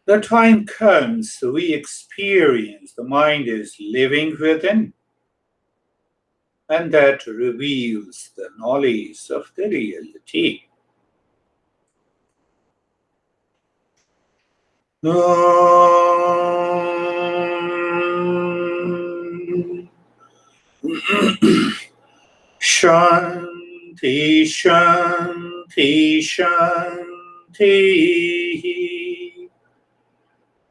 The time comes, we experience the mind is living within, and that reveals the knowledge of the reality. Shanti, Shanti, Shanti.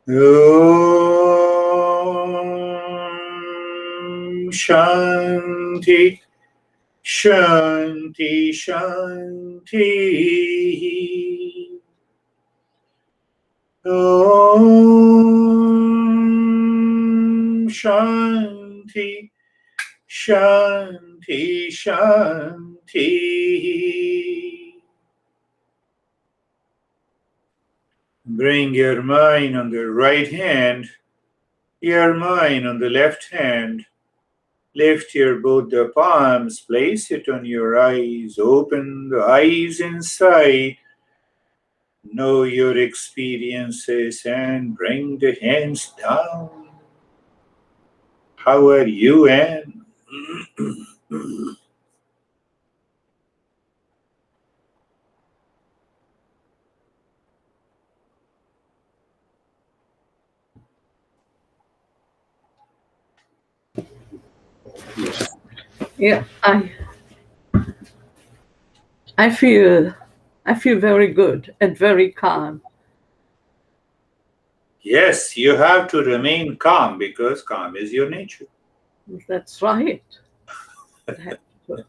Om Shanti, Shanti, Shanti. Om Shanti, Shanti, Shanti. Bring your mind on the right hand, your mind on the left hand. Lift your both the palms, place it on your eyes, open the eyes inside. Know your experiences and bring the hands down. How are you, Anne? Yeah, I feel very good and very calm. Yes, you have to remain calm because calm is your nature. That's right. I have to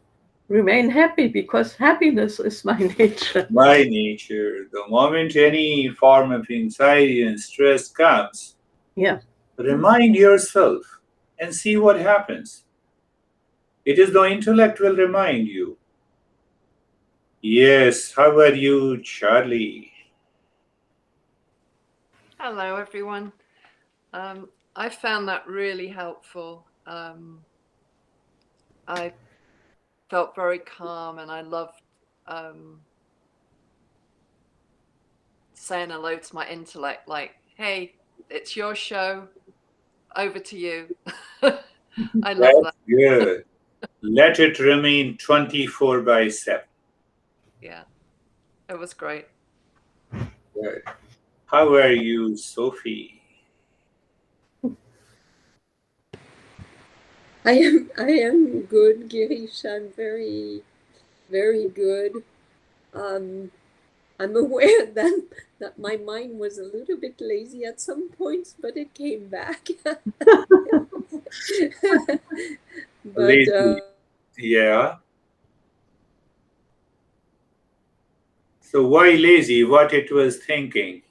remain happy because happiness is my nature. My nature. The moment any form of anxiety and stress comes, Yeah. remind yourself and see what happens. It is the intellect will remind you. Yes, how are you, Charlie? Hello, everyone. I found that really helpful. I felt very calm, and I loved saying hello to my intellect, like, hey, it's your show, over to you. I love that. Good. Let it remain 24/7. Yeah, it was great. Good. How are you, Sophie? I am good, Girish. I'm very, very good. I'm aware that my mind was a little bit lazy at some points, but it came back. But Lazy. Yeah. So why lazy? What it was thinking?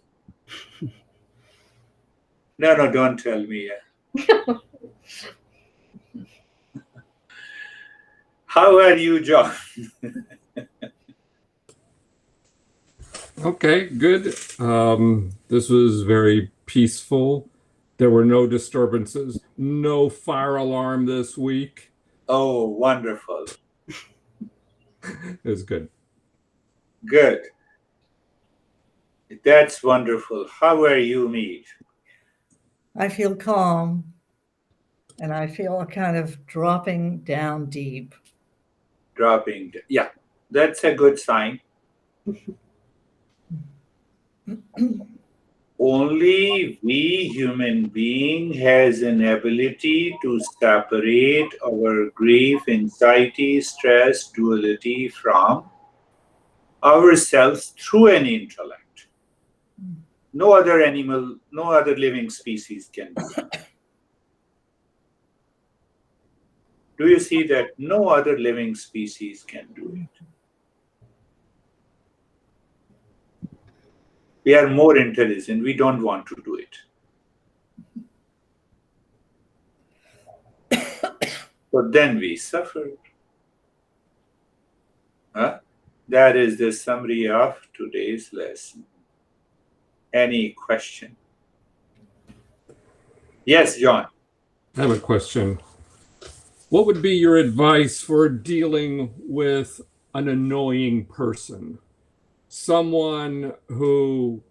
No, don't tell me. How are you, John? Okay, good. This was very peaceful. There were no disturbances, no fire alarm this week. Oh, wonderful. It was good. Good. That's wonderful. How are you, Mead? I feel calm, and I feel a kind of dropping down deep. Dropping. Yeah, that's a good sign. Only we human being has an ability to separate our grief, anxiety, stress, duality from ourselves through an intellect. No other animal, no other living species can do that. Do you see that no other living species can do it? We are more intelligent. We don't want to do it. So then we suffer. Huh? That is the summary of today's lesson. Any question? Yes, John. I have a question. What would be your advice for dealing with an annoying person? Someone who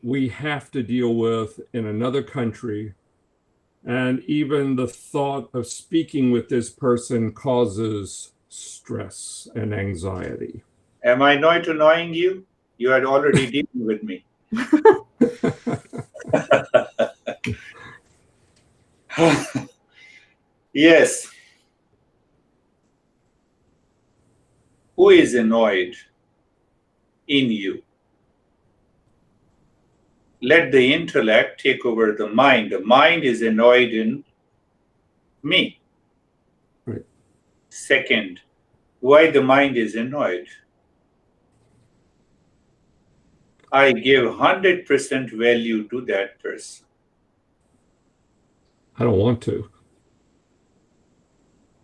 we have to deal with in another country. And even the thought of speaking with this person causes stress and anxiety. Am I not annoying you? You are already dealing with me. Yes. Who is annoyed in you? Let the intellect take over the mind. The mind is annoyed in me. Right. Second, why the mind is annoyed? I give 100% value to that person. I don't want to.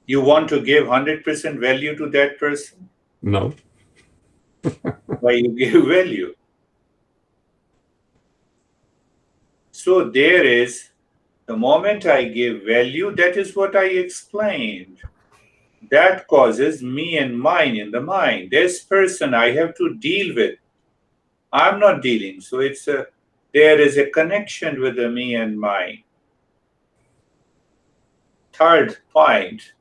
You want to give 100% value to that person? No. Why you give value? So there is, the moment I give value, that is what I explained. That causes me and mine in the mind. This person I have to deal with. I'm not dealing. So there is a connection with the me and mine. Third point,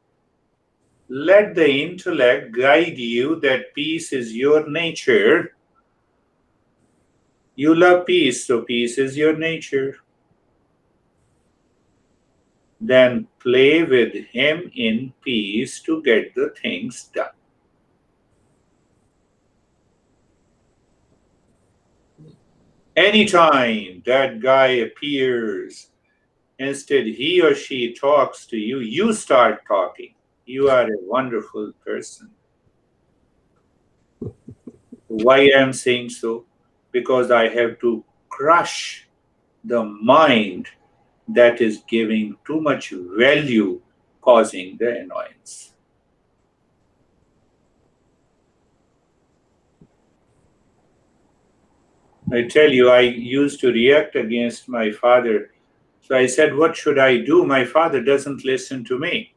let the intellect guide you that peace is your nature. You love peace, so peace is your nature. Then play with him in peace to get the things done. Anytime that guy appears, instead he or she talks to you, you start talking. You are a wonderful person. Why I'm saying so? Because I have to crush the mind that is giving too much value, causing the annoyance. I tell you, I used to react against my father. So I said, what should I do? My father doesn't listen to me.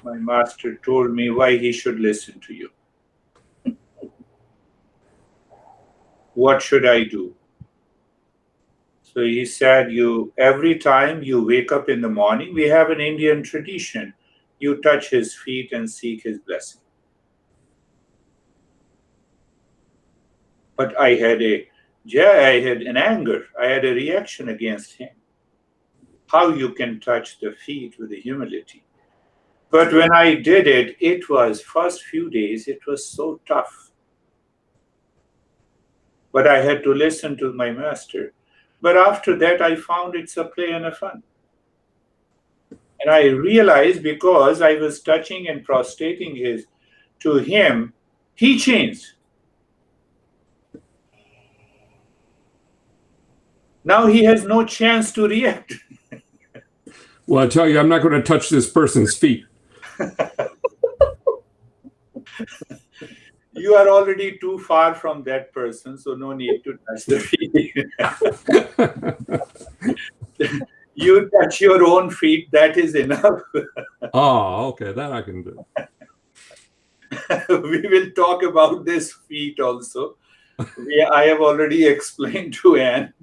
My master told me why he should listen to you. What should I do? So he said, every time you wake up in the morning, we have an Indian tradition. You touch his feet and seek his blessing. But I had an anger. I had a reaction against him. How you can touch the feet with the humility. But when I did it, it was first few days, it was so tough. But I had to listen to my master. But after that, I found it's a play and a fun. And I realized because I was touching and prostrating to him, he changed. Now he has no chance to react. Well, I tell you, I'm not going to touch this person's feet. You are already too far from that person, so no need to touch the feet. You touch your own feet, that is enough. Oh, okay, that I can do. We will talk about this feet also. I have already explained to Anne.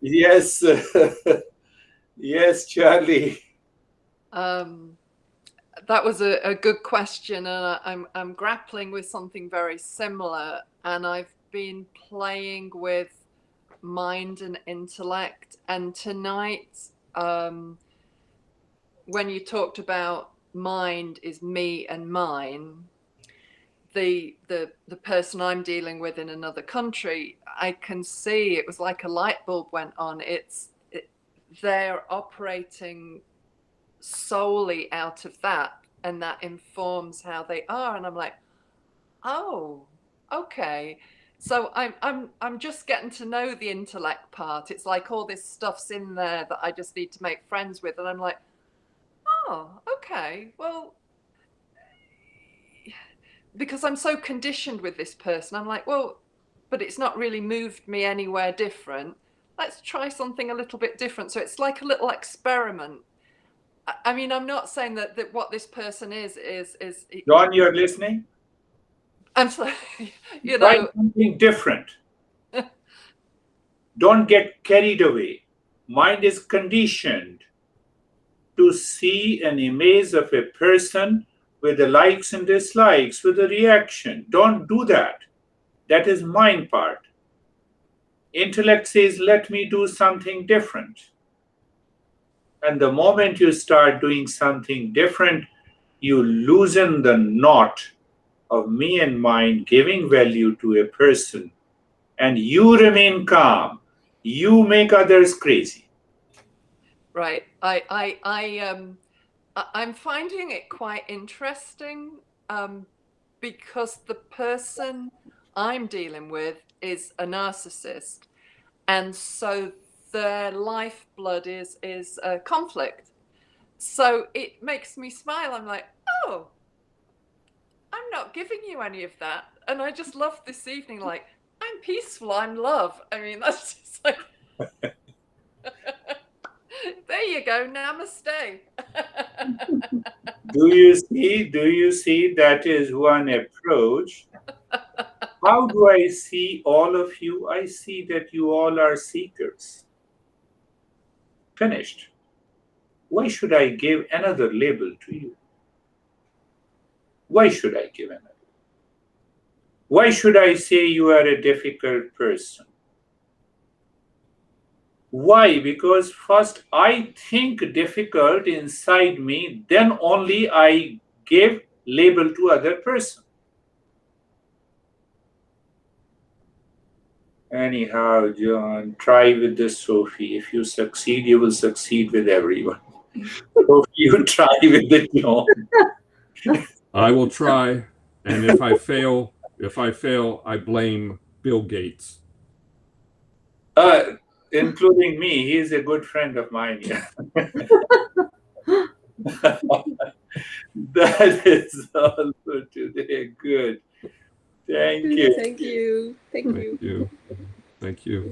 Yes, yes, Charlie. That was a good question, and I'm grappling with something very similar. And I've been playing with mind and intellect. And tonight, when you talked about mind is me and mine, the person I'm dealing with in another country, I can see it was like a light bulb went on. They're operating solely out of that, and that informs how they are. And I'm like, oh, okay. So I'm just getting to know the intellect part. It's like all this stuff's in there that I just need to make friends with, and I'm like, oh, okay. Well, because I'm so conditioned with this person, I'm like, well, but it's not really moved me anywhere different. Let's try something a little bit different. So it's like a little experiment. I mean, I'm not saying that what this person is. John, you're listening? I'm sorry, you Try know, something different. Don't get carried away. Mind is conditioned to see an image of a person with the likes and dislikes, with a reaction. Don't do that. That is mind part. Intellect says, let me do something different. And the moment you start doing something different, you loosen the knot of me and mind giving value to a person, and you remain calm. You make others crazy. right. I'm finding it quite interesting because the person I'm dealing with is a narcissist, and so their lifeblood is conflict. So it makes me smile. I'm like, oh, I'm not giving you any of that, and I just love this evening. Like, I'm peaceful. I'm love. I mean, that's just like. There you go. Namaste. Do you see? Do you see? That is one approach. How do I see all of you? I see that you all are seekers. Finished. Why should I give another label to you? Why should I give another? Why should I say you are a difficult person? Why? Because first I think difficult inside me, then only I give label to other person. Anyhow, John, try with this Sophie. If you succeed, you will succeed with everyone. So you try with the John. I will try, and if I fail, I blame Bill Gates. Including me, he is a good friend of mine. Yeah. That is all for today. Good. Thank you. Thank you. Thank you. Thank you. Thank you.